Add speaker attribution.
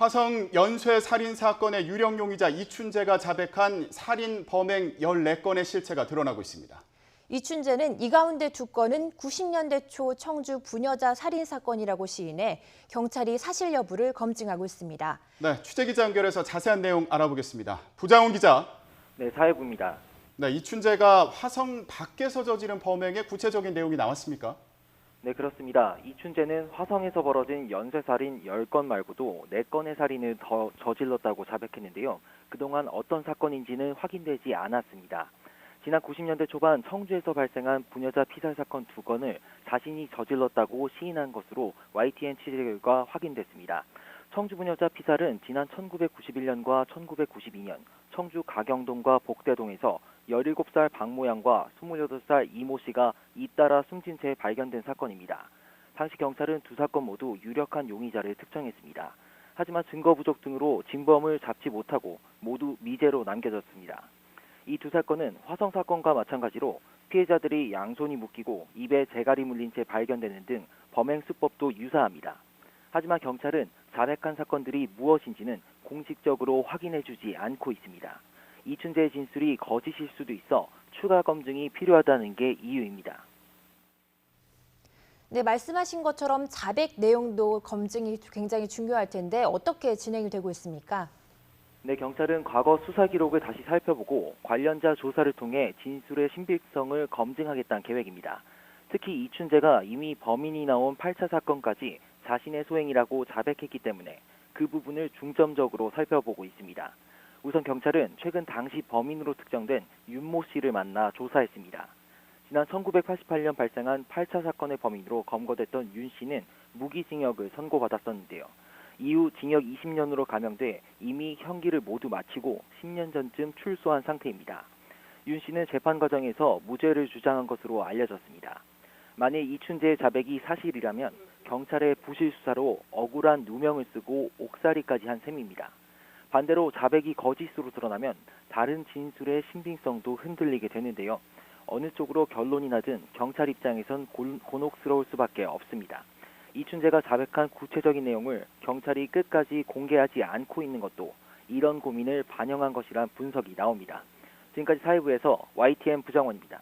Speaker 1: 화성 연쇄 살인 사건의 유령용의자 이춘재가 자백한 살인 범행 14건의 실체가 드러나고 있습니다.
Speaker 2: 이춘재는 이 가운데 2건은 90년대 초 청주 부녀자 살인 사건이라고 시인해 경찰이 사실 여부를 검증하고 있습니다.
Speaker 1: 네, 취재기자 연결해서 자세한 내용 알아보겠습니다. 부장훈 기자.
Speaker 3: 네, 사회부입니다.
Speaker 1: 네, 이춘재가 화성 밖에서 저지른 범행의 구체적인 내용이 나왔습니까?
Speaker 3: 네, 그렇습니다. 이춘재는 화성에서 벌어진 연쇄살인 10건 말고도 4건의 살인을 더 저질렀다고 자백했는데요. 그동안 어떤 사건인지는 확인되지 않았습니다. 지난 90년대 초반 청주에서 발생한 부녀자 피살 사건 2건을 자신이 저질렀다고 시인한 것으로 YTN 취재 결과 확인됐습니다. 청주 부녀자 피살은 지난 1991년과 1992년 청주 가경동과 복대동에서 17살 박모 양과 28살 이모 씨가 잇따라 숨진 채 발견된 사건입니다. 당시 경찰은 2사건 모두 유력한 용의자를 특정했습니다. 하지만 증거 부족 등으로 진범을 잡지 못하고 모두 미제로 남겨졌습니다. 이 2사건은 화성 사건과 마찬가지로 피해자들이 양손이 묶이고 입에 재갈이 물린 채 발견되는 등 범행 수법도 유사합니다. 하지만 경찰은 자백한 사건들이 무엇인지는 공식적으로 확인해주지 않고 있습니다. 이춘재의 진술이 거짓일 수도 있어 추가 검증이 필요하다는 게 이유입니다.
Speaker 2: 네, 말씀하신 것처럼 자백 내용도 검증이 굉장히 중요할 텐데 어떻게 진행이 되고 있습니까?
Speaker 3: 네, 경찰은 과거 수사 기록을 다시 살펴보고 관련자 조사를 통해 진술의 신빙성을 검증하겠다는 계획입니다. 특히 이춘재가 이미 범인이 나온 8차 사건까지 자신의 소행이라고 자백했기 때문에 그 부분을 중점적으로 살펴보고 있습니다. 우선 경찰은 최근 당시 범인으로 특정된 윤모 씨를 만나 조사했습니다. 지난 1988년 발생한 8차 사건의 범인으로 검거됐던 윤 씨는 무기징역을 선고받았었는데요. 이후 징역 20년으로 감형돼 이미 형기를 모두 마치고 10년 전쯤 출소한 상태입니다. 윤 씨는 재판 과정에서 무죄를 주장한 것으로 알려졌습니다. 만약 이춘재의 자백이 사실이라면 경찰의 부실 수사로 억울한 누명을 쓰고 옥살이까지 한 셈입니다. 반대로 자백이 거짓으로 드러나면 다른 진술의 신빙성도 흔들리게 되는데요. 어느 쪽으로 결론이 나든 경찰 입장에선 곤혹스러울 수밖에 없습니다. 이춘재가 자백한 구체적인 내용을 경찰이 끝까지 공개하지 않고 있는 것도 이런 고민을 반영한 것이란 분석이 나옵니다. 지금까지 사회부에서 YTN 부장원입니다.